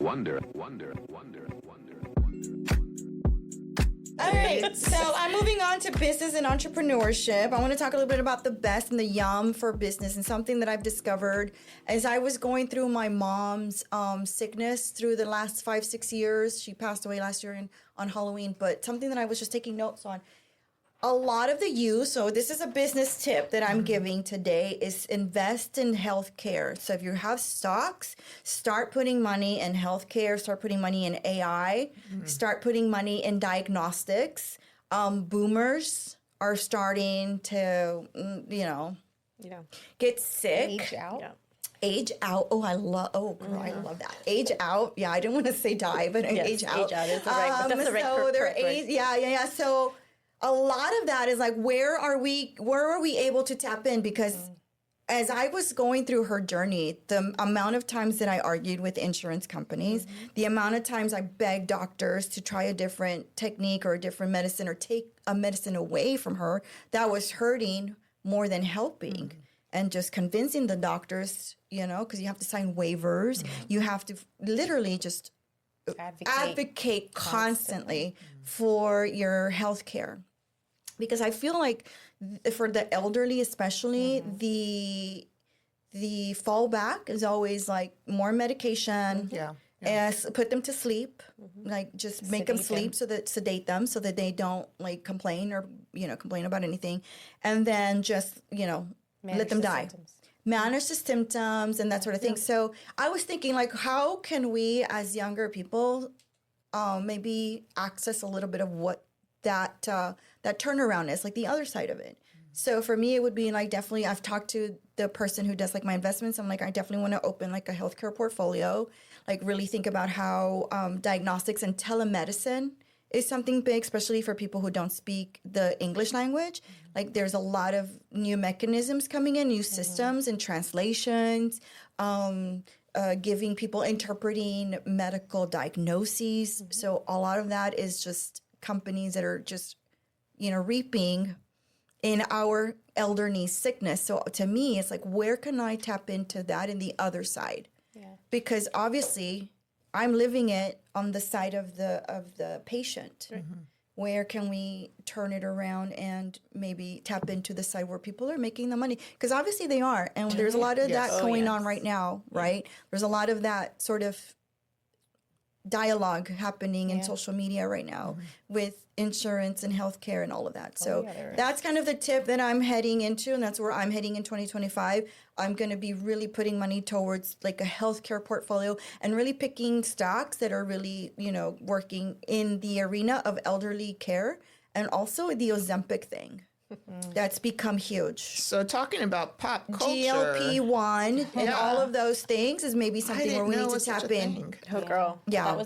Wonder. All right, so I'm moving on to business and entrepreneurship. I want to talk a little bit about the best and the yum for business, and something that I've discovered as I was going through my mom's sickness through the last 5-6 years. She passed away last year on Halloween, but something that I was just taking notes on. A lot of the use, so this is a business tip that I'm giving today, is invest in healthcare. So if you have stocks, start putting money in healthcare, start putting money in AI, start putting money in diagnostics. Boomers are starting to, get sick. Age out. Yeah. Age out. Oh, I love that. Age out. Yeah, I didn't want to say die, but Yes, age out. Age out is the right, that's the right so they're correct word. age. Yeah. So a lot of that is like, where are we able to tap in? Because as I was going through her journey, the amount of times that I argued with insurance companies, the amount of times I begged doctors to try a different technique or a different medicine or take a medicine away from her, that was hurting more than helping. And just convincing the doctors, because you have to sign waivers. You have to literally just advocate constantly for your health care. Because I feel like for the elderly especially, the fallback is always like more medication. Put them to sleep, like just make them sleep sedate them so that they don't like complain or complain about anything, and then just let them die. Manage the symptoms and that sort of thing. So I was thinking, like, how can we as younger people maybe access a little bit of what that turnaround is, like the other side of it. So for me, it would be like, definitely, I've talked to the person who does like my investments. I'm like, I definitely want to open like a healthcare portfolio, like really think about how diagnostics and telemedicine is something big, especially for people who don't speak the English language. Like there's a lot of new mechanisms coming in, new systems and translations, giving people interpreting medical diagnoses. So a lot of that is just companies that are just, reaping in our elderly sickness. So to me, it's like, where can I tap into that in the other side? Yeah. Because obviously I'm living it on the side of the patient. Where can we turn it around and maybe tap into the side where people are making the money? Because obviously they are. And there's a lot of that going on right now, right? There's a lot of that sort of dialogue happening in social media right now with insurance and healthcare and all of that. So that's kind of the tip that I'm heading into, and that's where I'm heading in 2025. I'm going to be really putting money towards like a healthcare portfolio and really picking stocks that are really, working in the arena of elderly care, and also the Ozempic thing. That's become huge. So talking about pop culture, GLP-1 and all of those things is maybe something where we need to tap in. Oh, girl. Yeah.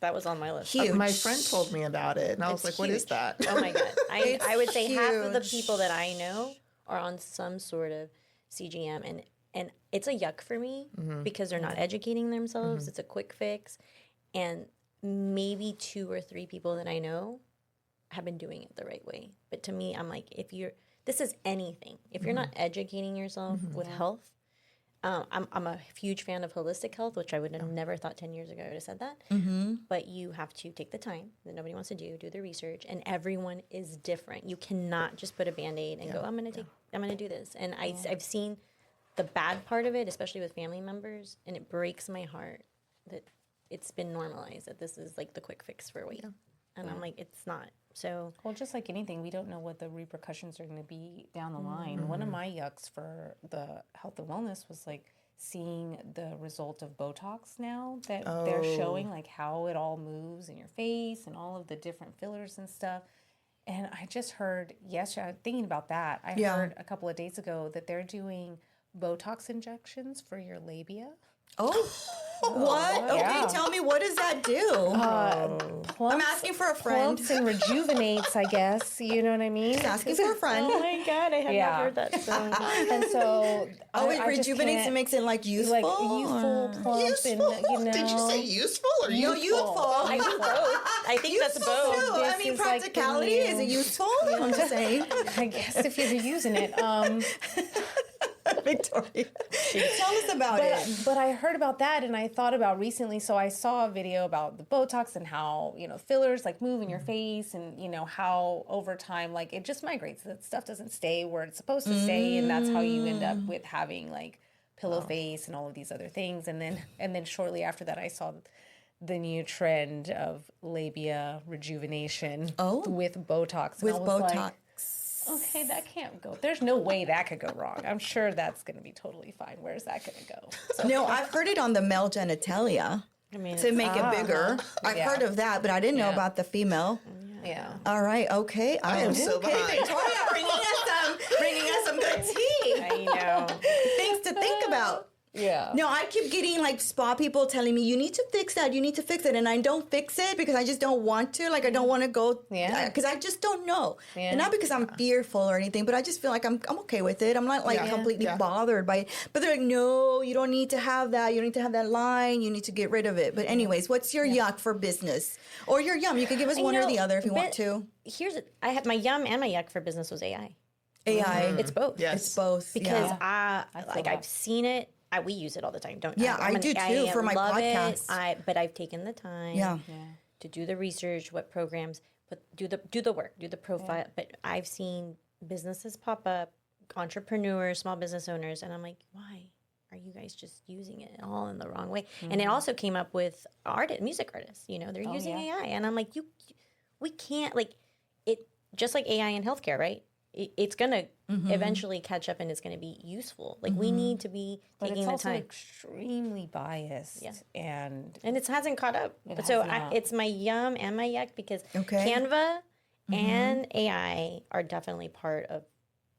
That was on my list. Huge. My friend told me about it, and I was like, "What is that?" Oh my God. I would say half of the huge. people that I know are on some sort of CGM, and it's a yuck for me because they're not educating themselves. It's a quick fix, and maybe 2 or 3 people that I know have been doing it the right way. But to me, I'm like, this is anything. If you're not educating yourself with health, I'm a huge fan of holistic health, which I would have never thought 10 years ago I would have said that. But you have to take the time that nobody wants to do the research, and everyone is different. You cannot just put a Band-Aid and go, I'm going to do this. And I've seen the bad part of it, especially with family members, and it breaks my heart that it's been normalized, that this is like the quick fix for weight. And I'm like, it's not. So, well, just like anything, we don't know what the repercussions are going to be down the line. One of my yucks for the health and wellness was like seeing the result of Botox now that they're showing, like how it all moves in your face and all of the different fillers and stuff. And I just heard yesterday, thinking about that, I heard a couple of days ago that they're doing Botox injections for your labia. Oh, what? Okay, tell me, what does that do? plumps, I'm asking for a friend. plumps and rejuvenates, I guess. You know what I mean? Asking for a friend. Oh my God, I have Yeah. not heard that. So. And so Oh, it I just rejuvenates can't- and makes it like youthful. like youthful, plump, Useful? and you know. Did you say useful or No, youthful? youthful. I think both. I think that's Useful both. too. I This mean, is like the practicality, is it new- useful? I'm just saying. I guess if you're using it. Victoria, tell us about it. But I heard about that and I thought about recently. So I saw a video about the Botox and how, fillers like move in your face and, how over time, like it just migrates. That stuff doesn't stay where it's supposed to stay. And that's how you end up with having like pillow face and all of these other things. And then shortly after that, I saw the new trend of labia rejuvenation with Botox. And With I was Botox. like, okay, that can't go. There's no way that could go wrong. I'm sure that's going to be totally fine. Where's that going to go? So, No, I've heard it on the male genitalia to make it bigger. I've heard of that, but I didn't know about the female. yeah. All right, okay. I am so behind. Victoria, bringing us some good tea. I know. Things to think about. Yeah. No, I keep getting like spa people telling me, you need to fix that, you need to fix it. And I don't fix it because I just don't want to. Like, I don't want to go, because I just don't know. Yeah. And not because I'm fearful or anything, but I just feel like I'm okay with it. I'm not like completely bothered by it. But they're like, no, you don't need to have that. You don't need to have that line. You need to get rid of it. But anyways, what's your yuck for business? Or your yum? You can give us one or the other if you want to. I had my yum and my yuck for business was AI. AI. It's both. Yes. It's both. Because yeah. I've seen it. We use it all the time. I do too for my love podcasts. But I've taken the time to do the research, what programs, but do the work, do the profile. But I've seen businesses pop up, entrepreneurs, small business owners, and I'm like, why are you guys just using it all in the wrong way? And it also came up with music artists. They're using AI, and I'm like, we can't it. Just like AI in healthcare, right? It's going to eventually catch up and it's going to be useful. Like we need to be taking the time. It's extremely biased and it hasn't caught up. It's my yum and my yuck because Canva and AI are definitely part of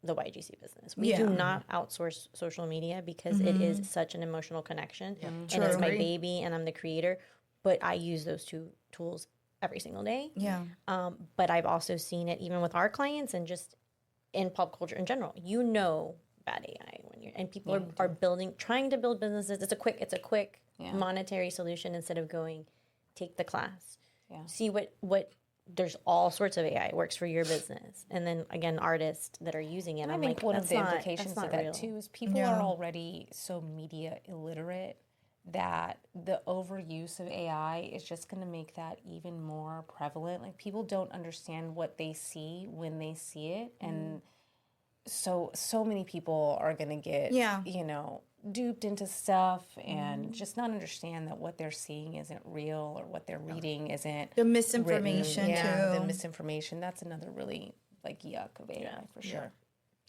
the YGC business. We do not outsource social media because it is such an emotional connection and it's my baby and I'm the creator. But I use those two tools every single day. Yeah. But I've also seen it even with our clients and just in pop culture in general. Bad AI and people are trying to build businesses. It's a quick monetary solution instead of going take the class. Yeah. See what there's all sorts of AI works for your business. And then again, artists that are using it. I think one of the implications of that too is people are already so media illiterate that the overuse of AI is just going to make that even more prevalent. Like people don't understand what they see when they see it. And so many people are going to get, duped into stuff and just not understand that what they're seeing isn't real or what they're reading isn't the misinformation written. too. The misinformation. That's another really yuck of AI for sure.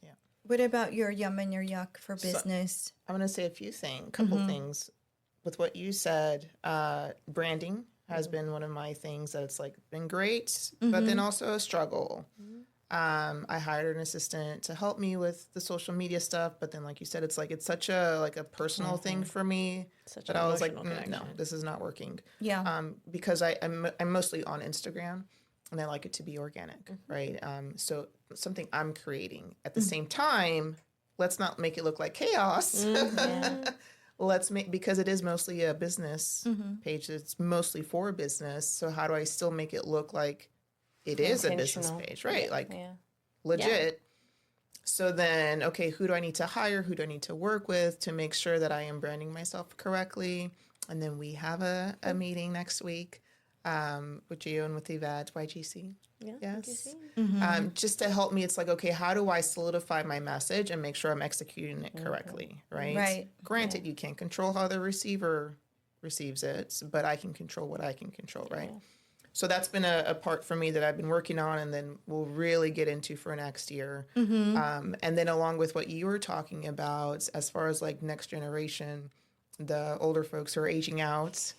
Yeah. What about your yum and your yuck for business? I'm going to say a couple things. With what you said, branding has been one of my things that's been great, but then also a struggle. I hired an assistant to help me with the social media stuff, but then like you said, it's such a personal thing for me that I was like, no, this is not working. Yeah. Because I'm mostly on Instagram and I like it to be organic, right? So something I'm creating at the same time, let's not make it look like chaos. Because it is mostly a business page. It's mostly for business. So how do I still make it look like it is a business page, right? Legit. So then, okay, who do I need to hire? Who do I need to work with to make sure that I am branding myself correctly? And then we have a meeting next week with you and with Yvette, YGC. Yes. Just to help me, it's okay, how do I solidify my message and make sure I'm executing it correctly, right? Right. Granted, you can't control how the receiver receives it, but I can control what I can control, right? So that's been a part for me that I've been working on and then we'll really get into for next year. And then along with what you were talking about, as far as next generation, the older folks who are aging out,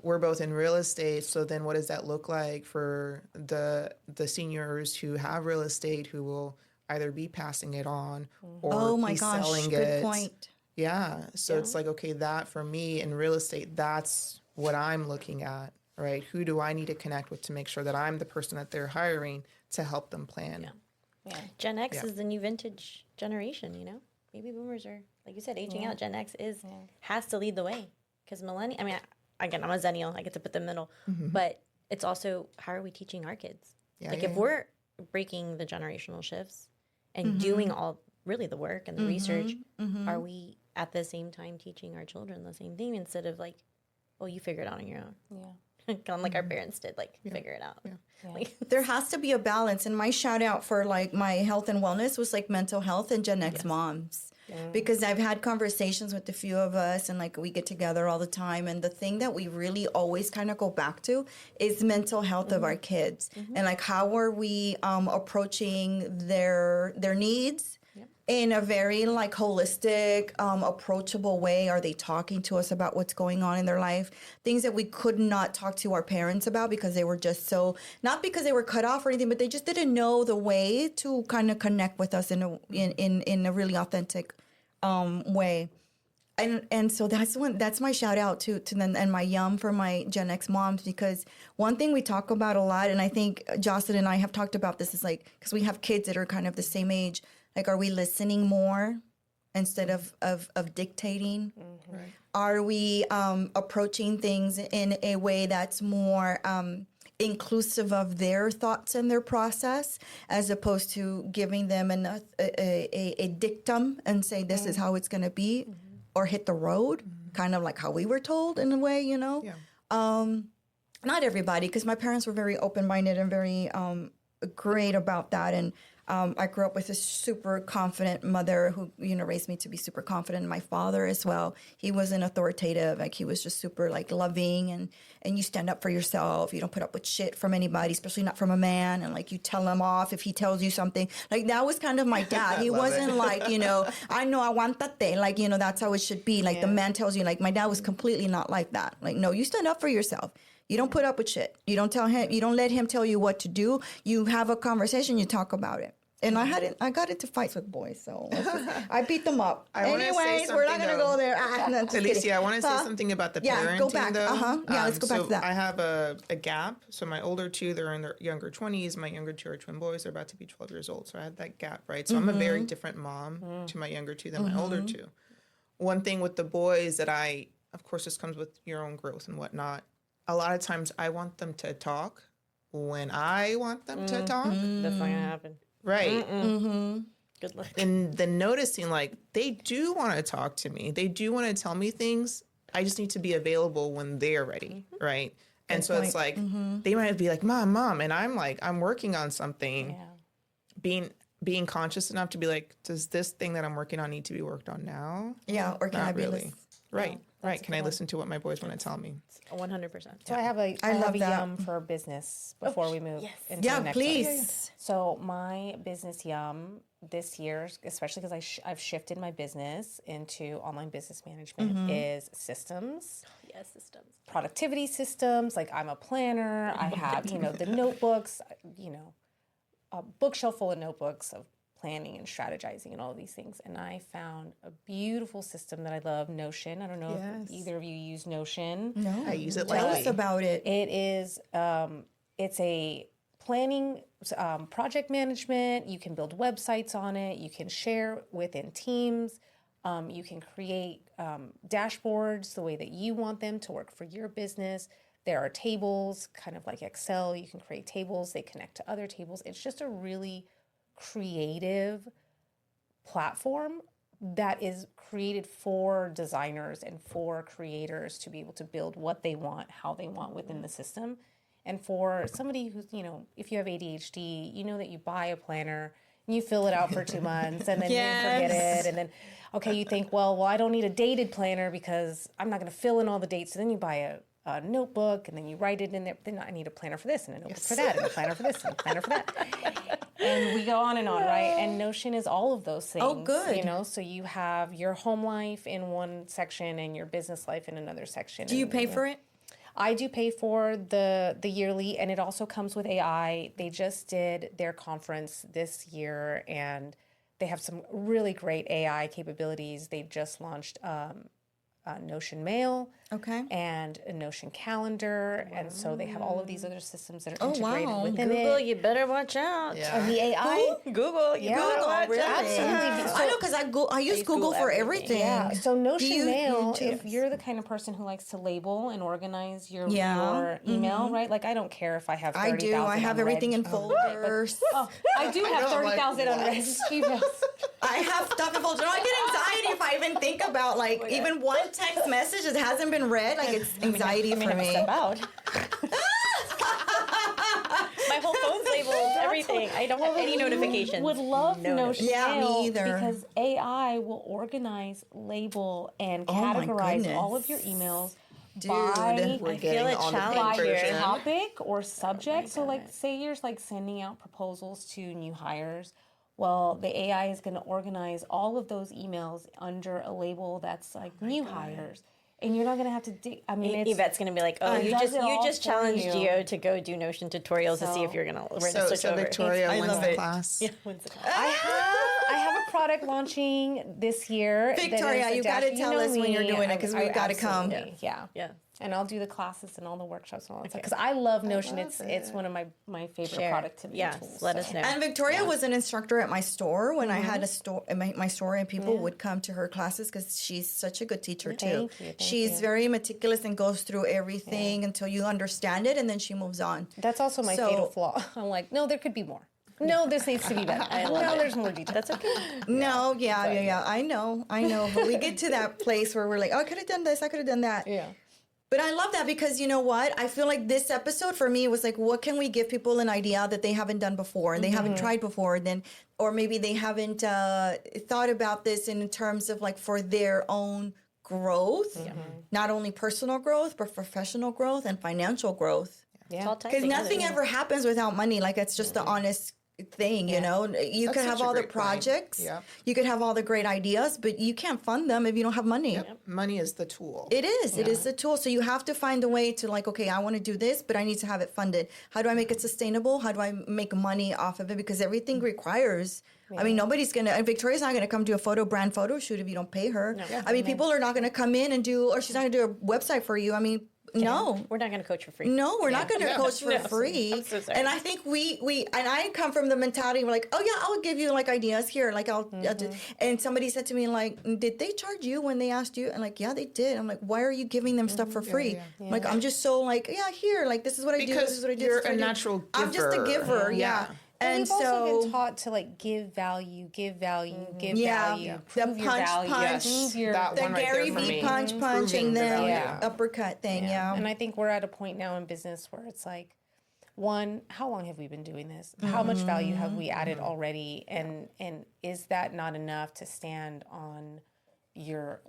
we're both in real estate. So then what does that look like for the seniors who have real estate who will either be passing it on or be selling it? Good point. Yeah. So it's okay, that for me in real estate, that's what I'm looking at right? Who do I need to connect with to make sure that I'm the person that they're hiring to help them plan? Yeah. Gen X is the new vintage generation, you know? Baby boomers are, like you said, aging out. Gen X has to lead the way. Because millennial, I mean, again, I'm a Zennial. I get to put the middle. But it's also, how are we teaching our kids? If we're breaking the generational shifts and doing all, really the work and the research, are we at the same time teaching our children the same thing instead of like, well, you figure it out on your own? Yeah. Kind of like our parents did, like, figure it out. Like, there has to be a balance. And my shout out for like my health and wellness was like mental health and Gen X moms. Because I've had conversations with a few of us and like we get together all the time. And the thing that we really always kind of go back to is mental health of our kids. And like, how are we approaching their needs in a very like holistic, approachable way? Are they talking to us about what's going on in their life? Things that we could not talk to our parents about because they were just so, not because they were cut off or anything, but they just didn't know the way to kind of connect with us in a really authentic way. And so that's my shout out to them and my yum for my Gen X moms, because one thing we talk about a lot, and I think Jocelyn and I have talked about this, is like, because we have kids that are kind of the same age, like, are we listening more instead of dictating? Right. Are we approaching things in a way that's more inclusive of their thoughts and their process, as opposed to giving them a dictum and say this is how it's going to be, or hit the road, kind of like how we were told in a way, you know? Not everybody, because my parents were very open-minded and very great about that. And I grew up with a super confident mother who, you know, raised me to be super confident. And my father as well. He wasn't authoritative. Like, he was just super like loving, and you stand up for yourself. You don't put up with shit from anybody, especially not from a man. And like, you tell him off if he tells you something. Like, that was kind of my dad. He wasn't like, you know, I know I want that thing. Like, you know, that's how it should be. Like, the man tells you. Like, my dad was completely not like that. Like, no, you stand up for yourself. You don't put up with shit. You don't tell him. You don't let him tell you what to do. You have a conversation. You talk about it. And I got into fights with boys, so I beat them up. Anyways, we're not gonna go there. Alicia, I want to say something about the parenting, go back. though. Yeah, let's go back to that. I have a gap. So my older two, they're in their younger 20s. My younger two are twin boys. They're about to be 12 years old. So I had that gap, right? So I'm a very different mom to my younger two than my older two. One thing with the boys that of course, this comes with your own growth and whatnot. A lot of times I want them to talk when I want them to talk. that's not gonna happen. Right. Good luck. And then noticing, like, they do want to talk to me. They do want to tell me things. I just need to be available when they're ready. Right. And so it's like, they might be like, mom. And I'm like, I'm working on something. Being conscious enough to be like, does this thing that I'm working on need to be worked on now? Yeah. Or can I be really? Right. Right. Can I listen to what my boys want to tell me? 100%. So I have a yum for business before we move into the next please. one. So my business yum this year, especially because I've shifted my business into online business management, is systems. Yes, systems. Productivity systems. Like, I'm a planner. I have, the notebooks, a bookshelf full of notebooks of planning and strategizing and all of these things. And I found a beautiful system that I love, Notion. I don't know if either of you use Notion. No, I use it. Tell us about it. It is, it's a planning, project management. You can build websites on it. You can share within teams. You can create dashboards the way that you want them to work for your business. There are tables, kind of like Excel. You can create tables. They connect to other tables. It's just a really creative platform that is created for designers and for creators to be able to build what they want, how they want within the system. And for somebody who's, if you have ADHD, you know that you buy a planner and you fill it out for 2 months and then you forget it. And then, okay, you think, well, I don't need a dated planner because I'm not going to fill in all the dates. So then you buy a notebook and then you write it in there. Then I need a planner for this and a notebook for that and a planner for this and a planner for that. And we go on, right? And Notion is all of those things. Oh, good. So you have your home life in one section and your business life in another section. Do you pay for it? I do pay for the yearly, and it also comes with AI. They just did their conference this year, and they have some really great AI capabilities. They just launched Notion Mail. Okay. And a Notion calendar. And so they have all of these other systems that are integrated wow. within Google, it. you better watch out. Yeah. And the AI. Google, you better watch really? out. Absolutely. I know, because I use Google for everything. Yeah. So Notion you- Mail, you if too? you're the kind of person who likes to label and organize your Yeah. email, right? Like I don't care if I have 30,000 I do. I have everything in unread. folders. Oh, I do have know, I'm like, 30,000 what? unread emails. I have stuff in folders. I get anxiety if I even think about like even one text message that hasn't been read. Like it's anxiety for me. Step out. My whole phone's labeled, everything. I don't have any notifications. Would love No Notion Yeah, me Mail either. because AI will organize, label, and Oh my categorize all of goodness. your emails Dude, by We're I getting feel a on the pink challenge here. version. topic or subject. So like say you're like sending out proposals to new hires. Well, the AI is going to organize all of those emails under a label that's like new hires. And you're not going to have to dig. I mean, it's Yvette's gonna be like, "Oh, you does it all just for challenged you. Gio to go do Notion tutorials to see if you're gonna switch So over." Victoria, I when's love the it. class? When's the class? I have a product launching this year. that Victoria, is you gotta adapted- tell know us when you're me, doing it, 'cause we gotta come. absolutely, Yeah. Yeah. And I'll do the classes and all the workshops and all that stuff. Because I love Notion. It's one of my favorite Share. productivity Yes, tools. let us know. And Victoria was an instructor at my store when I had a store, my store, and people would come to her classes because she's such a good teacher too. Thank She's you. very meticulous and goes through everything until you understand it, and then she moves on. That's also my So- fatal flaw. I'm like, no, there could be more. No, this needs to be better. No, there's more detail. That's okay. No, yeah. I know. But we get to that place where we're like, oh, I could have done this, I could have done that. Yeah. But I love that because you know what? I feel like this episode for me was like, what can we give people an idea that they haven't done before and they haven't tried before, then, or maybe they haven't thought about this in terms of like for their own growth, not only personal growth, but professional growth and financial growth. It's all tied Because together. nothing ever happens without money. Like it's just the honest thing, you know. You could That's have such a all the great point. projects, Yep. you could have all the great ideas, but you can't fund them if you don't have money. Money is the tool. It is. It is a tool. So you have to find a way to like, okay, I want to do this, but I need to have it funded. How do I make it sustainable? How do I make money off of it? Because everything requires. I mean, nobody's gonna. Victoria's not gonna come do a brand photo shoot if you don't pay her. I mean, people are not gonna come in and do, or she's not gonna do a website for you. I mean, no. We're not going to coach for free. No, we're not going to Yeah. coach for No. free. I'm so sorry. And I think we and I come from the mentality we're like, oh yeah, I'll give you like ideas here, like I'll do. And somebody said to me like, did they charge you when they asked you? And like, yeah, they did. I'm like, why are you giving them stuff for free? Like I'm just so like, yeah, here, like this is what I do. This Because is what I do. you're this is what a I do. natural I'm just a giver. giver. Yeah. Yeah. And we've also been so taught to like give value, give value. the Prove your punch, value. punch, Prove your that the one right Gary there for V me. punch, Proving and the then value. uppercut thing. Yeah. And I think we're at a point now in business where it's like, one, how long have we been doing this? How much value have we added already? And is that not enough to stand on your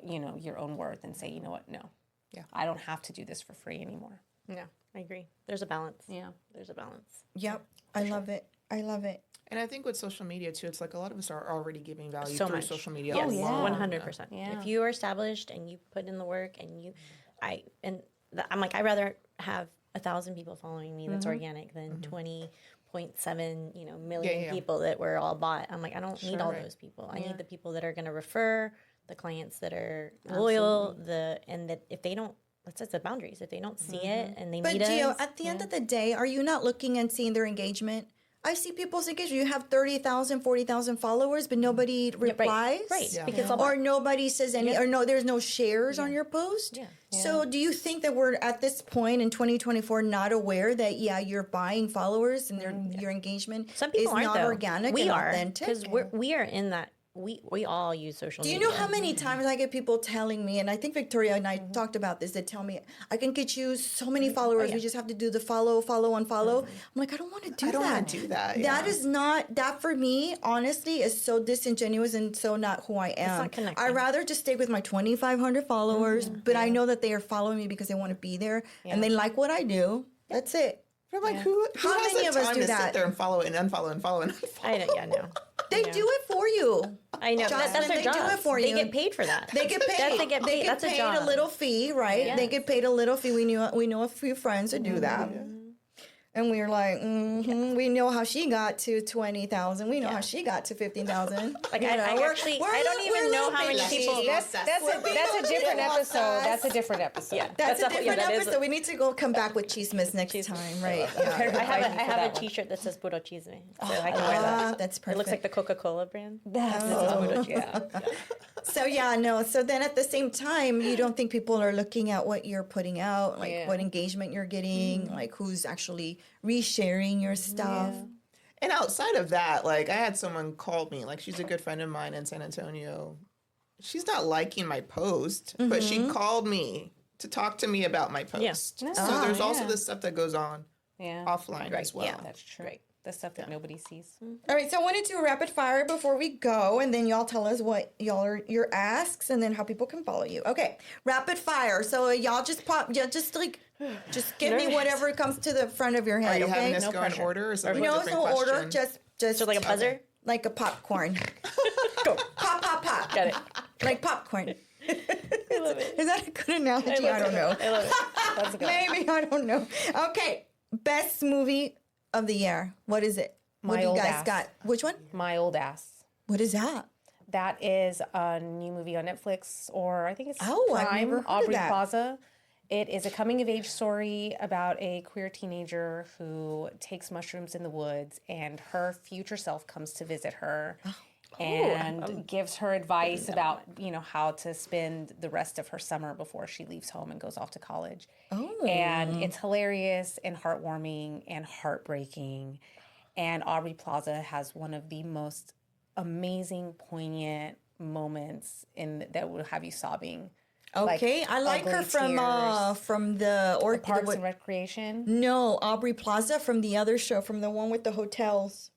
own worth and say, you know what, no. Yeah. I don't have to do this for free anymore. Yeah, I agree. There's a balance. Yeah. There's a balance. Yep. I love it. I love it. And I think with social media too, it's like a lot of us are already giving value So through much. social media. Yes, alone. 100%. Yeah. If you are established and you put in the work and I'm like, I'd rather have 1,000 people following me that's organic than 20.7 million yeah. people that were all bought. I'm like, I don't need all right. those people. I need the people that are going to refer, the clients that are loyal, and that if they don't, let's set the boundaries. If they don't see it and they But meet Gio, us, at the end of the day, are you not looking and seeing their engagement? I see people's engagement. You have 30,000, 40,000 followers, but nobody replies. right. Yeah. Because Or nobody says any, or no, there's no shares on your post. Yeah. So do you think that we're at this point in 2024 not aware that, you're buying followers and your engagement some people is aren't not though. organic We and are authentic? because we are in that. We all use social Do you media. know how many times I get people telling me, and I think Victoria and I talked about this, that tell me, I can get you so many followers, we just have to do the follow, unfollow. I'm like, I don't want to do that. I don't want to do that. That yeah. is not, that for me, honestly, is so disingenuous and so not who I am. not connecting. I'd rather just stay with my 2,500 followers, but I know that they are following me because they want to be there and they like what I do. That's it. I'm like, who How has many the of us time do to that? sit there and follow and unfollow and follow and unfollow? I know. Yeah, no. They do it for you. I know. Jocelyn, That's their they job. do it for They you. get paid for that. They get paid. They get paid. That's a paid job. a little fee, right? Yeah. They get paid a little fee. We know a few friends that do that. And we were like, we know how she got to 20,000. We know how she got to 15,000. Like I don't even know how many people. That's a different episode. That's a different episode. Yeah, That's a different episode. We need to come back with chismes next time, right? Yeah. I have a T-shirt that says "Puro Chisme," so I can wear that. That's perfect. It looks like the Coca-Cola brand. So yeah, no. So then at the same time, you don't think people are looking at what you're putting out, like what engagement you're getting, like who's actually resharing your stuff. Yeah. And outside of that, like I had someone call me, like she's a good friend of mine in San Antonio. She's not liking my post, but she called me to talk to me about my post. Yeah. So there's also this stuff that goes on offline as well. Yeah, that's true. Right. The stuff that nobody sees. All right, so I want to do a rapid fire before we go, and then y'all tell us what your asks, and then how people can follow you. Okay, rapid fire. So y'all just just give me whatever comes to the front of your head. Are you okay? having us go in order, or something? No, no order. Just So like a buzzer, like a popcorn. Go pop, pop, pop. Got it. Like popcorn. I love it. Is that a good analogy? I don't know. I love it. That's a good. Maybe I don't know. Okay, best movie of the year. What is it? What do you guys got? Which one? My Old Ass. What is that? That is a new movie on Netflix, or I think it's I've Prime. never heard of Aubrey that. Plaza. It is a coming-of-age story about a queer teenager who takes mushrooms in the woods, and her future self comes to visit her. And gives her advice about, how to spend the rest of her summer before she leaves home and goes off to college. Oh. And it's hilarious and heartwarming and heartbreaking. And Aubrey Plaza has one of the most amazing, poignant moments that will have you sobbing. Okay, I like her from the Parks and Recreation. No, Aubrey Plaza from the other show, from the one with the hotels.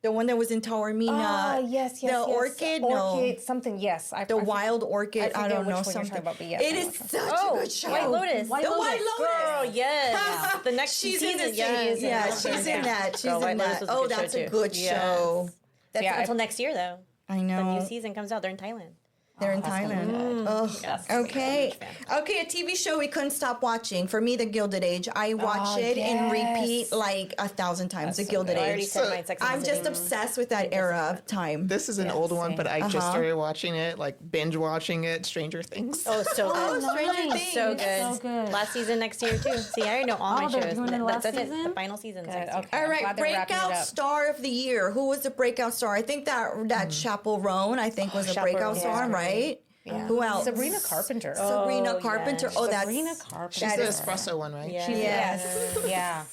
The one that was in Taormina. Oh, yes. The orchid, something, yes. The wild orchid, I don't know, something. About, but yes, it is such a good show. White Lotus. The White Lotus. Girl, yes. The next season. She's in that. She's in that. Oh, that's a good show. That's until next year, though. I know. The new season comes out. They're in Thailand. They're in Thailand. Oh, yes. Okay. Okay, a TV show we couldn't stop watching. For me, The Gilded Age. I watch it and repeat like 1,000 times. The Gilded Age. I'm just obsessed with that era of time. This is an old one, but I just started watching it, like binge watching it. Stranger Things. Oh, so good. Stranger Things. So good. Last season next year too. See, I already know all my shows. That's it. The final season next year. All right, breakout star of the year. Who was the breakout star? I think that Chappell Roan, was a breakout star, right? Yeah. Who else? Sabrina Carpenter. Sabrina Carpenter. Oh, that's Sabrina Carpenter. She's the espresso one, right? Yes. Yeah.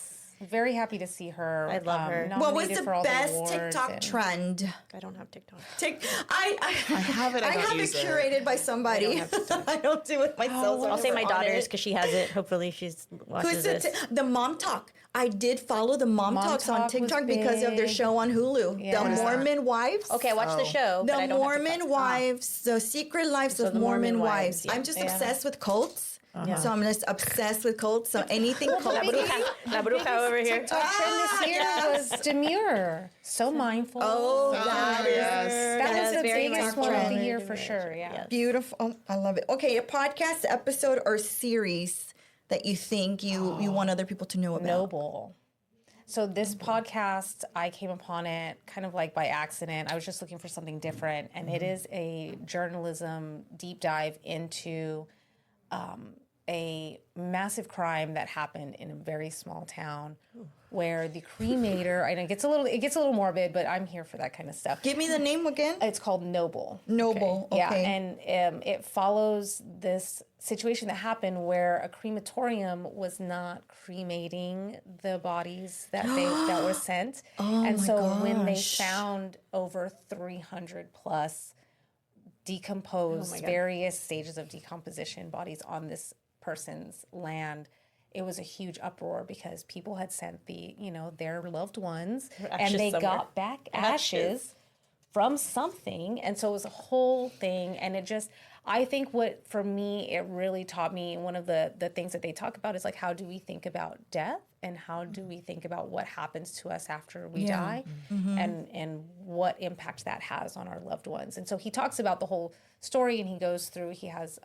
Very happy to see her. I love her. What was the best TikTok trend? I don't have TikTok. I have it. I have it curated by somebody. I don't do it myself. I'll say my daughter's because she has it. Hopefully she's watches this. The Mom Talk. I did follow the Mom Talks on TikTok because of their show on Hulu. Yeah. The Mormon Wives. Okay, I watched the show. The Mormon Wives, The Secret Lives of Mormon Wives. I'm just obsessed with cults. So I'm just obsessed with cults. So anything cult. La bruja over here. TikTok trend this year was demure. So mindful. Oh, that was the biggest one of the year for sure. Yeah. Beautiful. Oh, I love it. Okay, a podcast episode or series that you think you want other people to know about. Noble. So this podcast, I came upon it kind of like by accident. I was just looking for something different. And it is a journalism deep dive into a massive crime that happened in a very small town where the cremator, I know it gets a little morbid, but I'm here for that kind of stuff. Give me the name again. It's called Noble. Noble. Okay. Yeah, and it follows this situation that happened where a crematorium was not cremating the bodies that were sent. And so when they found over 300 plus decomposed, various stages of decomposition bodies on this person's land, it was a huge uproar because people had sent their loved ones and they got back ashes from something. And so it was a whole thing. And it just, I think for me, it really taught me, one of the things that they talk about is like, how do we think about death and how do we think about what happens to us after we die and what impact that has on our loved ones. And so he talks about the whole story and he goes through, he has,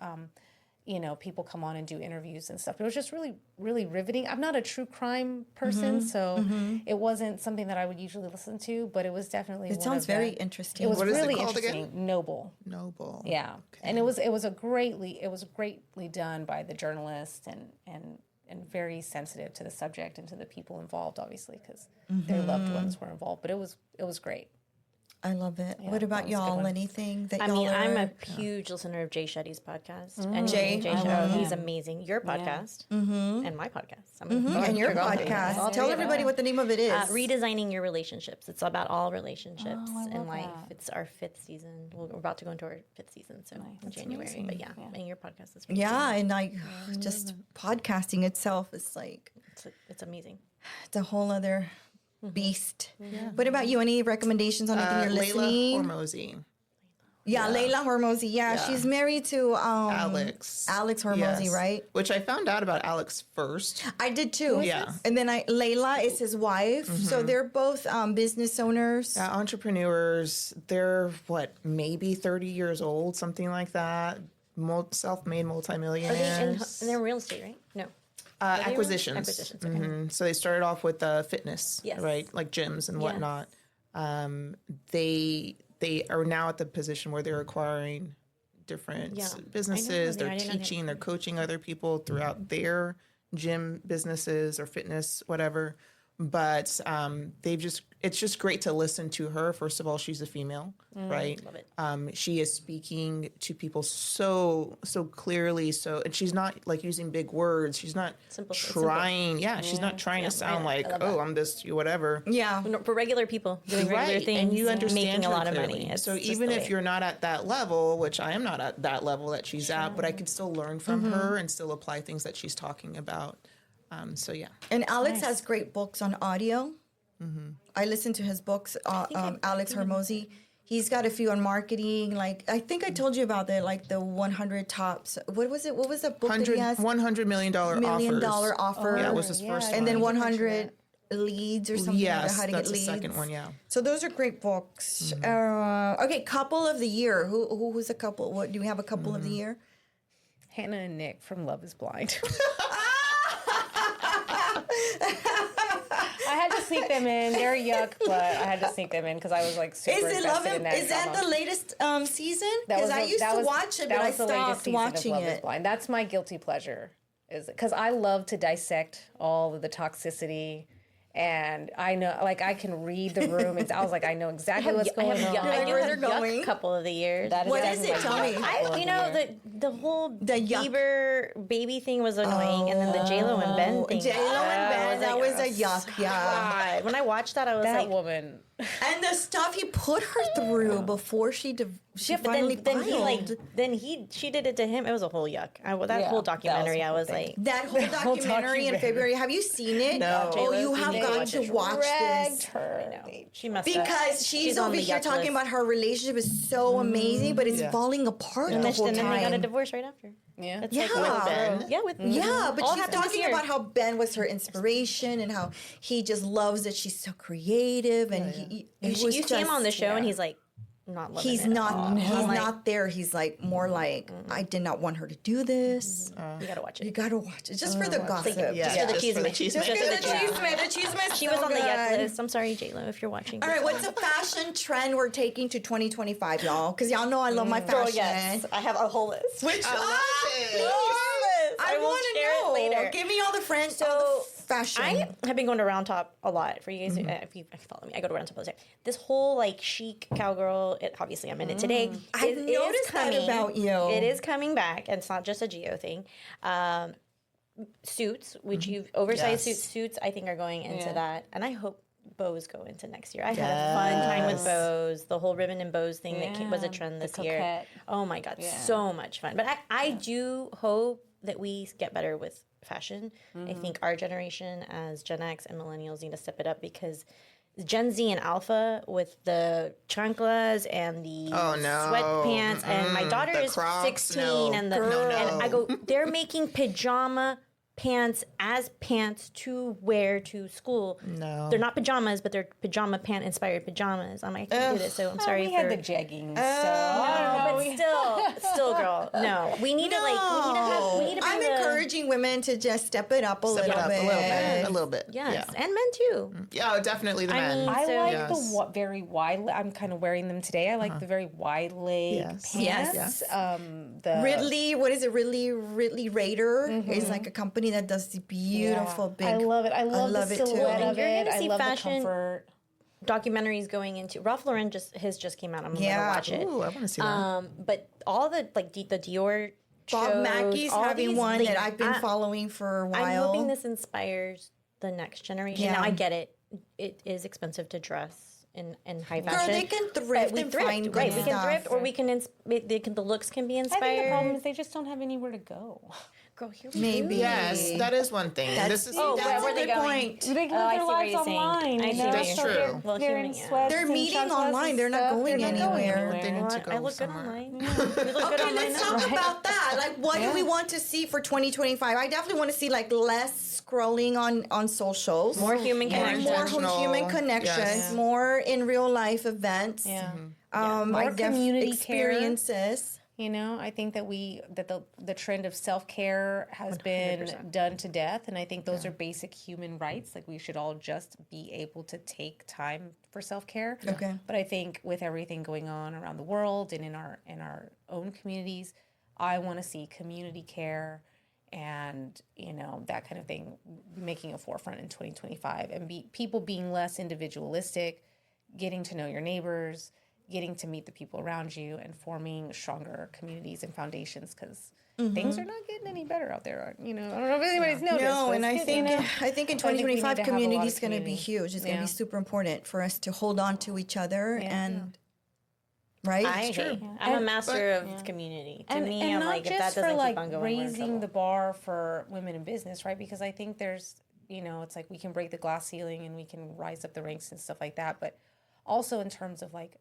you know, people come on and do interviews and stuff. It was just really, really riveting. I'm not a true crime person, so it wasn't something that I would usually listen to, but it was definitely. It sounds very interesting. It was What is it really called interesting. again? Noble. Noble. Yeah, and it was greatly done by the journalist and very sensitive to the subject and to the people involved, obviously, because their loved ones were involved. But it was great. I love it. What that about was a good y'all? one. Anything that I y'all mean, are... I'm a huge listener of Jay Shetty's podcast. And Jay, I Shetty, love he's amazing. Your podcast and my podcast. I'm gonna and your trigger all three. podcast. All Tell three of everybody them. what the name of it is. Redesigning your relationships. It's about all relationships I in love life. that. It's our 5th season. We're about to go into our 5th season, so in January. amazing. But yeah, Yeah. and your podcast is really Yeah, and like just podcasting itself is like it's amazing. it's a whole other beast. What about you? Any recommendations on anything you're listening? Layla Hormozy. Layla Hormozy. Yeah, she's married to Alex. Alex Hormozy, Yes. right? Which I found out about Alex first. I did too. Yeah. And then Layla is his wife. So they're both business owners. Entrepreneurs, they're maybe 30 years old, something like that. Self-made Are they multimillionaires. and they're in real estate, right? No. Acquisitions. Acquisitions, okay. So they started off with fitness, Yes. right? Like gyms and Yes. whatnot. They are now at the position where they're acquiring different Yeah. businesses. I They're did not know. teaching, they're coaching other people throughout their gym businesses or fitness, whatever. But it's just great to listen to her. First of all, she's a female, right? Love it. She is speaking to people so clearly. And she's not like using big words. She's not Simple. trying. Yeah, she's not trying to sound right. like, I love oh, that. I'm this whatever. Yeah. For regular people doing regular Right, things, and you understand making a her lot of clearly. money. It's So just even the if way. you're not at that level, which I am not at that level that she's at, but I can still learn from her and still apply things that she's talking about. So yeah. And Alex has great books on audio. I listen to his books, Alex Hormozy. He's got a few on marketing. Like, I think I told you about the 100 tops. What was it? What was the book that he has? $100 million $1 million offers. offers. Yeah, it was his first And then one. 100 leads or something like Yes, that, how to that's get the leads. second one, yeah. So those are great books. Okay, couple of the year. Who's a couple? What do we have a couple of the year? Hannah and Nick from Love is Blind. I had to sneak them in. They're yuck, but I had to sneak them in because I was like super Is it Love invested in that Is that drama. the latest season? That Because was I the- used that to was- watch it, that but I was the latest stopped season watching of Love is it. Blind. That's my guilty pleasure, is because I love to dissect all of the toxicity. And I know, like, I can read the room. I was like, I know exactly what's I going have on. Yuck. I do where have they're going. Yuck couple of the years. That What is definitely it? Tell my me. couple of You know, year. the whole The Yuck. Bieber baby thing was annoying, and then the J-Lo and Ben thing. J-Lo and Ben, that was a like, yuck, yeah. God. When I watched that, I was that like, woman. And the stuff he put her through before she finally filed. She did it to him. It was a whole yuck. That whole documentary, I was like, That whole documentary in February. Have you seen it? No. Oh, you have need to got watch to it. watch Dragged this. her. she must have. Because she's on over the here yuck talking list. about her relationship is so amazing, but it's Yeah. falling apart the And whole then they got a time. divorce right after. Yeah. It's Yeah. like with Ben? Yeah, with Yeah, but All she's happened this talking year. about how Ben was her inspiration and how he just loves that she's so creative and he You was see him on the just- show, and he's like, not loving He's it. not. He's I'm like, not there. He's like more like I did not want her to do this. You gotta watch You it. gotta watch it just for the gossip. Yeah, for the just for the cheeseman. cheese Just man. for the The cheeseman. She was on the yuck list. I'm sorry, J-Lo, if you're watching. All right, what's a fashion trend we're taking to 2025, y'all? Because y'all know I love my fashion. I have a whole list. Which I I will want share it to know. later. Give me all the friends. So, all the fashion. I have been going to Round Top a lot. For you guys, if you follow me, I go to Round Top all the time. This whole like chic cowgirl, obviously I'm in it today. I've is noticed that coming. about you. It is coming back, and it's not just a Geo thing. Suits, which you've oversized Yes. suits, I think are going into Yeah. that, and I hope bows go into next year. I had a fun time with bows. The whole ribbon and bows thing that was a Yeah, trend the this year. coquette. Oh my god, so much fun. But I do hope that we get better with fashion. I think our generation as Gen X and millennials need to step it up because Gen Z and Alpha with the chanclas and the sweatpants, and my daughter The is Crocs, 16, no. and the No, no. and I go, they're making pajama pants as pants to wear to school. No. They're not pajamas, but they're pajama pant inspired pajamas. I might do this, so I'm sorry we for had the jeggings. So but still, girl, no. We need to we need to I'm bring the- encouraging women to just step it up a little bit. A little bit. Yes, Yeah. and men too. Yeah, definitely the men. mean, I So- like Yes. the very wide. I'm kind of wearing them today. I like the very wide leg Yes. pants. Yes. The Ridley, what is it? Ridley Raider is like a company that does the beautiful big. I love it. I love love the it too. silhouette And of you're it. gonna I see love fashion- the comfort. Documentaries going into Ralph Lauren just came out. I'm gonna Yeah. watch it. Ooh, I want to see that. But all the the Dior Bob shows, Mackey's all having these, one like, that I've been following for a while. I'm hoping this inspires the next generation. Yeah. Now I get it; it is expensive to dress in high Girl, fashion. they can but thrift we and thrift, find good right? We can stuff. thrift, or we can. The looks can be I inspired. think the problem is they just don't have anywhere to go. Girl, here we Maybe. go. Yes, that is one thing. This is Oh, That's where a they good going? point. They live Oh, I their see what lives you're saying. online. I you see know? what That's you're So true. They're, Well, they're human, in yeah. sweats. They're and meeting short online. dresses They're and not stuff. going They're not anywhere. They need to go I look somewhere. good online. We look good Okay, online let's now. talk about that. Like, what do we want to see for 2025? I definitely want to see like less scrolling on socials, More human More and connection. more intentional. human connections, Yes. more in real life events. Yeah. More community care. experiences. You know, I think that the trend of self-care has been done to death, and I think those are basic human rights. Like, we should all just be able to take time for self-care. Okay. But I think with everything going on around the world and in our own communities, I want to see community care and, you know, that kind of thing making a forefront in 2025, and people being less individualistic, getting to know your neighbors, getting to meet the people around you, and forming stronger communities and foundations, because things are not getting any better out there. You know, I don't know if anybody's noticed. No, but and I it's think getting, you know, I think in I think we need 2025 to have a lot of community is going to be community. huge. It's going to Yeah. be super important for us to hold on to each other and right. I hate. I'm a master of community. To me, and I'm not like, if that just for doesn't like keep on going, we're in raising trouble. the bar for women in business, right? Because I think there's, you know, it's like we can break the glass ceiling and we can rise up the ranks and stuff like that, but also in terms of like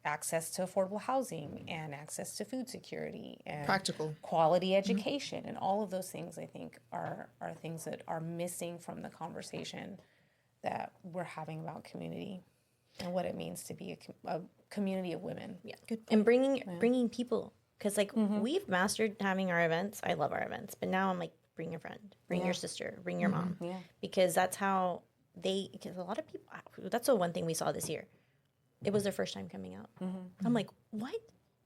access to affordable housing and access to food security and Practical. quality education and all of those things, I think are things that are missing from the conversation that we're having about community and what it means to be a community of women. Yeah. And bringing people, because like we've mastered having our events. I love our events, but now I'm like, bring your friend, bring your sister, bring your mom, because that's how because a lot of people, that's the one thing we saw this year. It was their first time coming out. I'm like, what?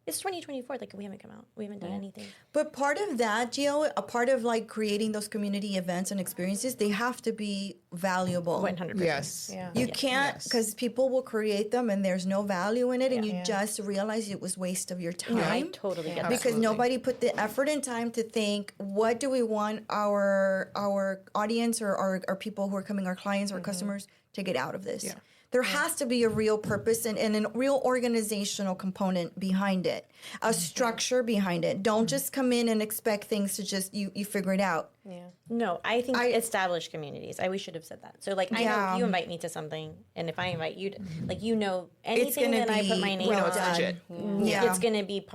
It's 2024. Like, we haven't come out. We haven't done anything. But part of that, Gio, a part of like creating those community events and experiences, they have to be valuable. 100%. Yes. Yeah. You can't, because people will create them and there's no value in it, and you Yeah. just realize it was waste of your time. I totally get that. Because nobody put the effort and time to think, what do we want our audience or our people who are coming, our clients, our customers, to get out of this? There has to be a real purpose and a real organizational component behind it, a structure behind it. Don't just come in and expect things to just, you figure it out. Yeah. No, I think established communities. We should have said that. So like, I know if you invite me to something, and if I invite you to, like, you know, anything gonna that I put be my name well on, It's legit. Yeah. it's gonna be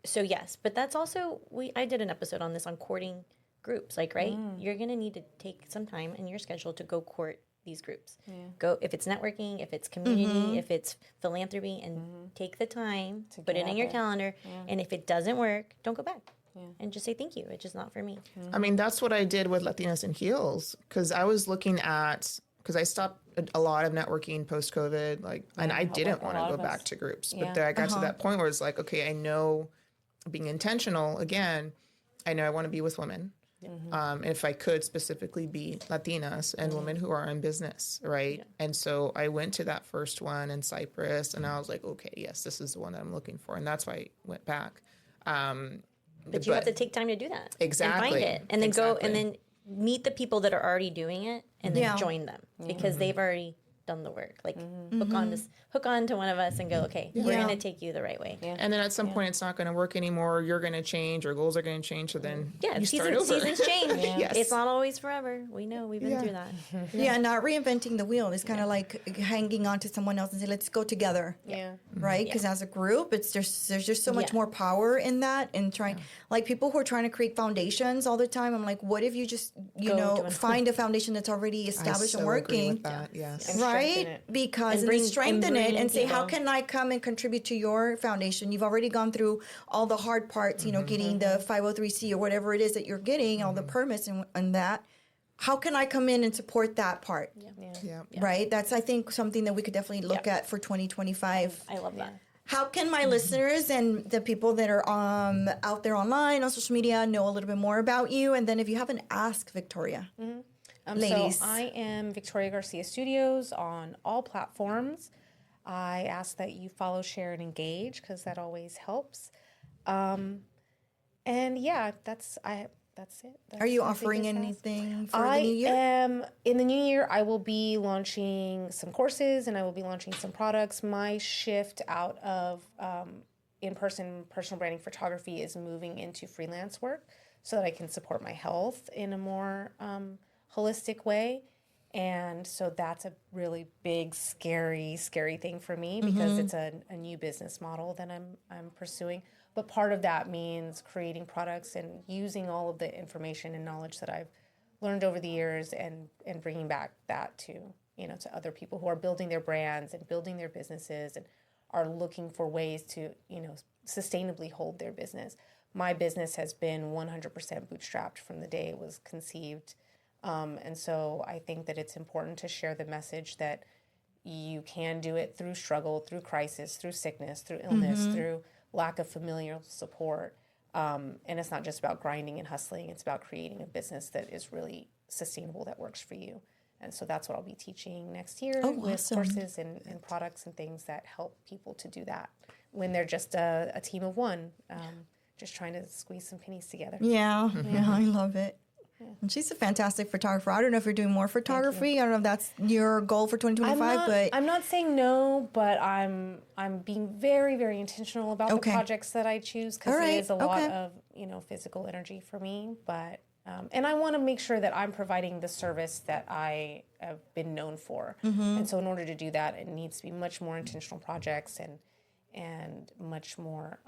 so yes. But that's also I did an episode on this on courting groups. Like, right, you're gonna need to take some time in your schedule to go court these groups. Go if it's networking, if it's community, if it's philanthropy, and take the time to put it in your calendar. And if it doesn't work, don't go back. And just say thank you. It's just not for me. I mean, that's what I did with Latinas in Heels, because I was looking at, because I stopped a lot of networking post-COVID, like, and I didn't want to go back to groups. But then I got to that point where it's like, okay, I know being intentional, again, I know I want to be with women. If I could specifically be Latinas and women who are in business, right? And so I went to that first one in Cyprus, and I was like, okay, yes, this is the one that I'm looking for, and that's why I went back. But you have to take time to do that. Exactly. And find it. And then go Exactly. and then meet the people that are already doing it and then join them because they've already done the work. Like hook on to one of us and go, okay, we're Yeah. going to take you the right way. And then at some point, it's not going to work anymore. You're going to change, or goals are going to change. So then Yeah, you start over. seasons change. Yes. It's not always forever. We know. We've been through that. Yeah, not reinventing the wheel. It's kind of like hanging on to someone else and say, let's go together. Yeah. Right? Because as a group, there's just so much more power in that. And trying, like people who are trying to create foundations all the time, I'm like, what if you just, find a foundation that's already established I and so agree working? with that. Yes. And Right? strengthen it. Because And bring- and strengthen and it bring and say, how people. can I come and contribute to your foundation? You've already gone through all the hard parts, getting the 503C or whatever it is that you're getting, all the permits and that. How can I come in and support that part? Yeah. Right? That's, I think, something that we could definitely look at for 2025. I love that. How can my listeners and the people that are out there online on social media know a little bit more about you? And then if you have an ask, Victoria. Ladies. So I am Victoria Garcia Studios on all platforms. I ask that you follow, share, and engage because that always helps. And yeah, that's it. Are you my offering biggest ask. anything for I the new year? am in the new year. I will be launching some courses and I will be launching some products. My shift out of in-person personal branding photography is moving into freelance work so that I can support my health in a more holistic way. And so that's a really big, scary thing for me because it's a new business model that I'm pursuing. But part of that means creating products and using all of the information and knowledge that I've learned over the years and bringing back that to other people who are building their brands and building their businesses and are looking for ways to, sustainably hold their business. My business has been 100% bootstrapped from the day it was conceived. And so I think that it's important to share the message that you can do it through struggle, through crisis, through sickness, through illness, through lack of familial support. And it's not just about grinding and hustling. It's about creating a business that is really sustainable, that works for you. And so that's what I'll be teaching next year with awesome. courses and products and things that help people to do that when they're just a team of one, just trying to squeeze some pennies together. Yeah, I love it. And she's a fantastic photographer. I don't know if you're doing more photography. I don't know if that's your goal for 2025, but I'm not saying no, but I'm being very, very intentional about the projects that I choose because it is a lot of physical energy for me. But and I want to make sure that I'm providing the service that I have been known for. And so in order to do that, it needs to be much more intentional projects and much more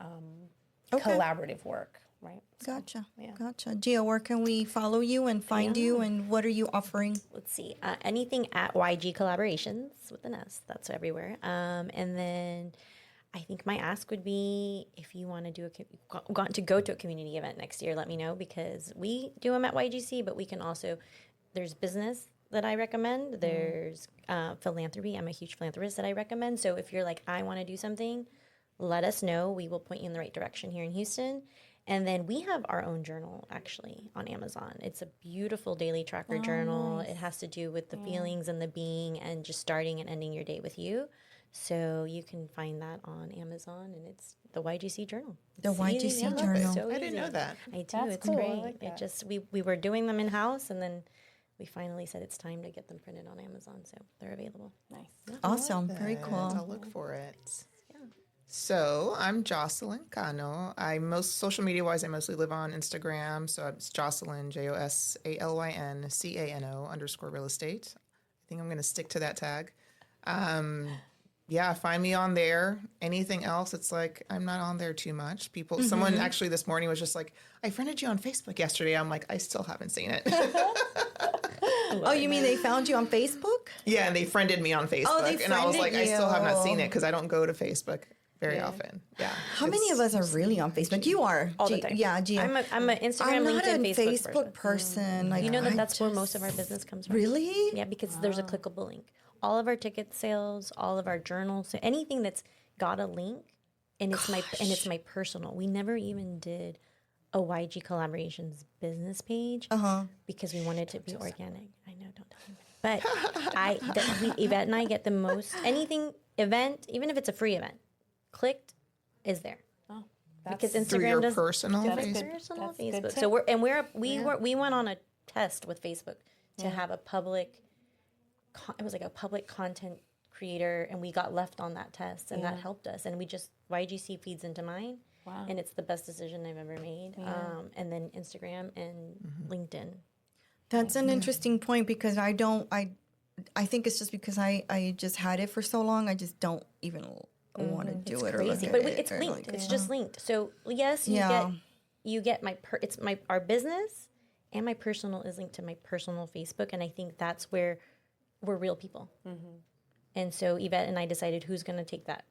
collaborative work. Right. Gotcha. Gio, where can we follow you and find you, and what are you offering? Let's see. Anything at YG Collaborations with an S. That's everywhere. And then I think my ask would be if you want to go to a community event next year, let me know because we do them at YGC, but we can also, there's business that I recommend. There's philanthropy. I'm a huge philanthropist that I recommend. So if you're like, I want to do something, let us know. We will point you in the right direction here in Houston. And then we have our own journal, actually, on Amazon. It's a beautiful daily tracker journal. Nice. It has to do with the feelings and the being and just starting and ending your day with you. So you can find that on Amazon, and it's the YGC journal. The YGC journal. So I didn't know that. I do. That's it's cool. I great. like that. It just we were doing them in-house, and then we finally said it's time to get them printed on Amazon, so they're available. Nice. Awesome. Very cool. I'll look for it. So I'm Josalyn Cano. Social media wise, I mostly live on Instagram. So it's Josalyn, JOSALYN CANO _real estate. I think I'm going to stick to that tag. Find me on there. Anything else, it's like I'm not on there too much. Someone actually this morning was just like, I friended you on Facebook yesterday. I'm like, I still haven't seen it. Oh, you mean they found you on Facebook? Yeah, and they friended me on Facebook. And I was like, I still have not seen it because I don't go to Facebook very often. Yeah. How many of us are really on Facebook? You are. All the time. Yeah, Gio. I'm an Instagram, I'm not LinkedIn, a Facebook person. Like, You know that's I where most of our business comes from. Really? Yeah, because there's a clickable link. All of our ticket sales, all of our journals, so anything that's got a link, and it's my personal. We never even did a YG Collaborations business page because we wanted to be organic. I know, don't tell anybody. But Yvette and I get the most event, even if it's a free event, clicked is there. Oh, Because Through Instagram your does personal That's Facebook. good. personal That's a good Facebook. tip. So we went on a test with Facebook to have a public it was like a public content creator, and we got left on that test, and that helped us. And we just YGC feeds into mine, and it's the best decision I've ever made. And then Instagram and LinkedIn. That's an interesting point because I think it's just because I just had it for so long. I just don't even want to do it. Crazy, or but look at it's it, linked. like, It's just linked. So yes, you get our business, and my personal is linked to my personal Facebook, and I think that's where we're real people. And so Yvette and I decided who's going to take that,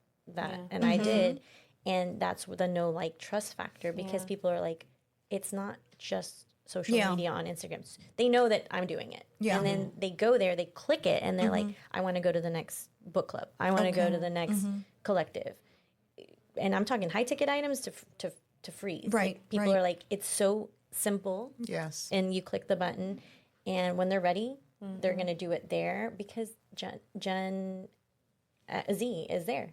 and I did, and that's the no like trust factor because people are like, it's not just social media on Instagram. They know that I'm doing it, and then they go there, they click it, and they're like, I want to go to the next book club. I want to go to the next collective, and I'm talking high ticket items to freeze. Right. Like, people are like, it's so simple. Yes. And you click the button, and when they're ready, they're going to do it there because Gen Z is there.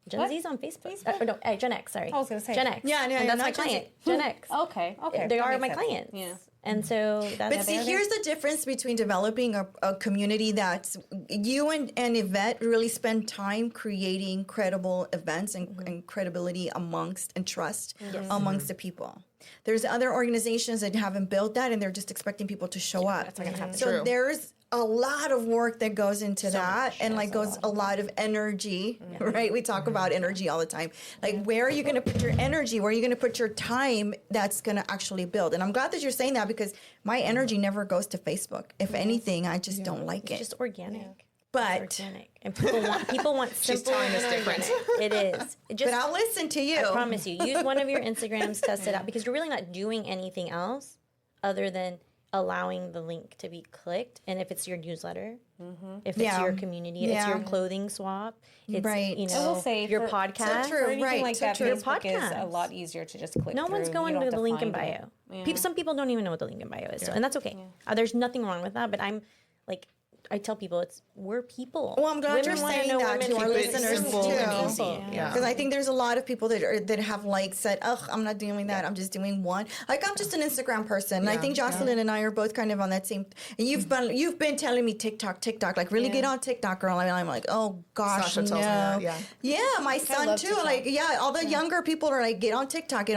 Gen Z's on Facebook. Gen X, sorry. I was going to say. Gen X. Yeah, and that's my not Gen Z. client. Gen X. Okay. They that are makes my sense. clients. Yeah. And so that's... But see, here's the difference between developing a community that's you and Yvette really spend time creating credible events and credibility amongst and trust amongst the people. There's other organizations that haven't built that and they're just expecting people to show up. That's not gonna happen. So True. there's a lot of work that goes into that and like goes a lot of energy, right? We talk about energy all the time. Like where are you going to put your energy? Where are you going to put your time that's going to actually build? And I'm glad that you're saying that because my energy never goes to Facebook. If anything, I just don't like It's it. just organic. But It's organic. And people want She's simple telling us and different. organic. It is. but I'll listen to you. I promise you. Use one of your Instagrams, test it out, because you're really not doing anything else other than allowing the link to be clicked. And if it's your newsletter, if it's your community, it's your clothing swap, it's, Right. you I know, will say your for- podcast. So true. Or anything Right, like so that, true. Facebook is a Podcasts. lot easier to just click No through. one's going You to don't the have link in find bio. it. Yeah. People, some people don't even know what the link in bio is, so, and that's okay. There's nothing wrong with that, but I'm like, I tell people we're people. Well, I'm glad Women you're wanna saying know that women to our Keep it listeners simple too. and easy. Yeah. Because I think there's a lot of people that have like said, "Oh, I'm not doing that. I'm just doing one." Like I'm just an Instagram person. And I think Josalyn and I are both kind of on that same. And you've been telling me TikTok, like really get on TikTok, girl. And I'm like, oh gosh, Sasha no. tells me that, yeah. My son love too. TikTok. Like all the younger people are like, get on TikTok,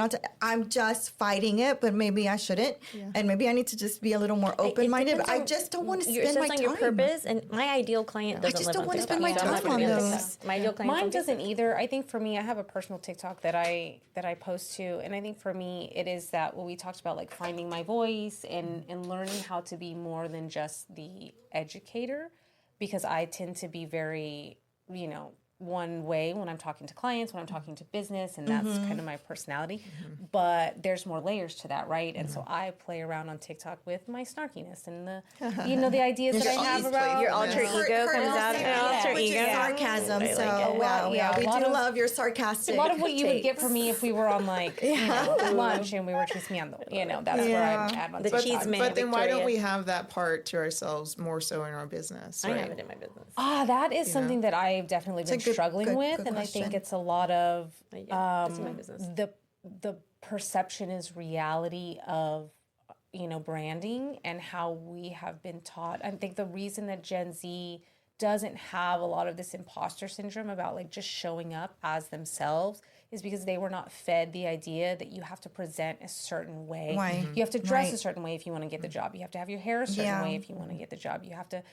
I'm just fighting it, but maybe I shouldn't, and maybe I need to just be a little more open minded. But I just don't want to spend my on time. your purpose, and my ideal client doesn't just live don't on wanna TikTok. spend my So I'm not time gonna on be those. TikTok. My ideal client Mine on doesn't Facebook. either. I think for me, I have a personal TikTok that I post to, and I think for me, it is that what we talked about, like finding my voice and learning how to be more than just the educator, because I tend to be very, one way when I'm talking to clients, when I'm talking to business, and that's kind of my personality. But there's more layers to that, right? And so I play around on TikTok with my snarkiness and the, the ideas that I have about Your alter ego comes out. Alter which ego. is sarcasm. I So like it. wow, Yeah, we a lot do of- love your sarcastic. a lot of what you would get takes. from me if we were on like lunch and we were chismeando. That's where I'm at on The TikTok. cheese man. But then why don't Victoria. we have that part to ourselves more so in our business? I Right? have it in my business. That is something that I've definitely been a good- struggling good- with, good and I question. think it's a lot of It's in my business. the perception is reality of branding and how we have been taught. I think the reason that Gen Z doesn't have a lot of this imposter syndrome about like just showing up as themselves is because they were not fed the idea that you have to present a certain way. Right. You have to dress Right. a certain way if you want to get the job. You have to have your hair a certain way if you want to get the job. You have to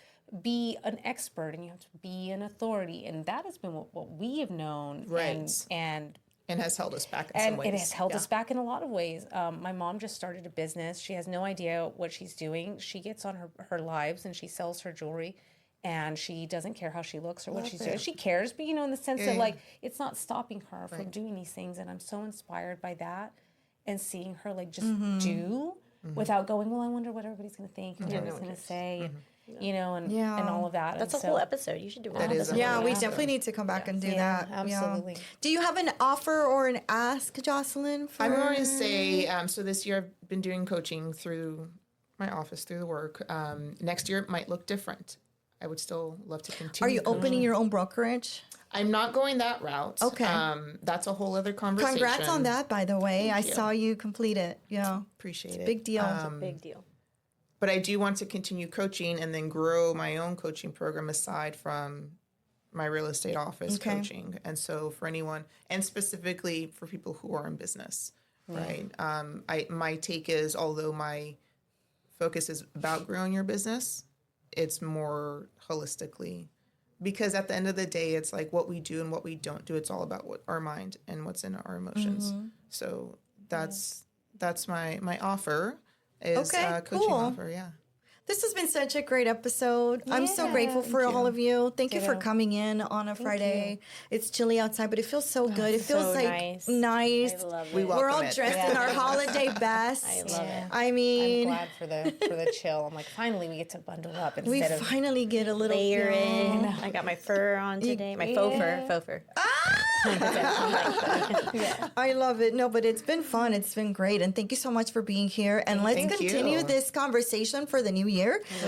be an expert and you have to be an authority. And that has been what we have known. Right. And And has held us back in some ways. it has held us back in a lot of ways. My mom just started a business. She has no idea what she's doing. She gets on her lives and she sells her jewelry, and she doesn't care how she looks or what she's doing. She cares, but in the sense that like it's not stopping her from doing these things. And I'm so inspired by that and seeing her like just do without going, well, I wonder what everybody's going to think and what everybody's going to say. And, and all of that. That's and a whole episode. You should do one. is a Yeah, whole we episode. definitely need to come back and do Yeah, that. absolutely. Yeah. Do you have an offer or an ask, Josalyn? For... I'm going to say, so this year I've been doing coaching through my office, through the work. Next year it might look different. I would still love to continue. Are you opening your own brokerage? I'm not going that route. Okay. That's a whole other conversation. Congrats on that, by the way. I you. saw you complete it. Yeah. Appreciate it. Big deal. Big deal. but I do want to continue coaching and then grow my own coaching program aside from my real estate office coaching. And so for anyone, and specifically for people who are in business, right? My take is, although my focus is about growing your business, it's more holistically, because at the end of the day, it's like what we do and what we don't do. It's all about what our mind and what's in our emotions. So that's my offer is coaching offer. Yeah. This has been such a great episode. I'm so grateful for all of you. Thank you for coming in on a Friday. It's chilly outside, but it feels so good. It feels so like nice. I love it. We're all dressed in our holiday best. I love it. I mean, I'm glad for the chill. I'm like, finally we get to bundle up we instead of finally get a little Layer in. I got my fur on today. My faux fur. I love it. No, but it's been fun. It's been great. And thank you so much for being here. And let's continue this conversation for the new year.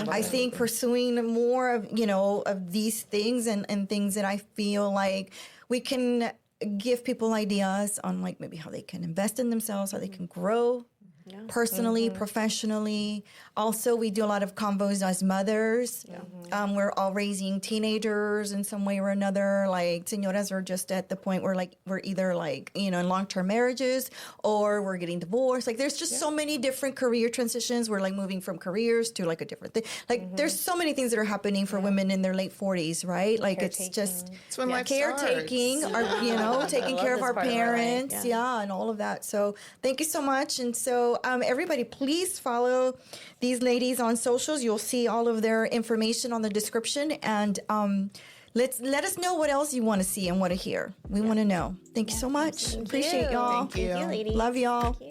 I think pursuing more of, of these things and things that I feel like we can give people ideas on, like maybe how they can invest in themselves, how they can grow personally, professionally. Also, we do a lot of convos as mothers. We're all raising teenagers in some way or another. Like, señoras are just at the point where, like, we're either, like, in long-term marriages or we're getting divorced. Like, there's just so many different career transitions. We're, like, moving from careers to, like, a different thing. Like, there's so many things that are happening for women in their late 40s, right? Like, it's just when life caretaking, taking care of our parents, life, and all of that. So thank you so much. And so everybody, please follow these ladies on socials. You'll see all of their information on the description. And let us know what else you want to see and want to hear. We want to know. Thank you so much. Appreciate y'all. Thank you. Thank you, ladies. Love y'all. Thank you.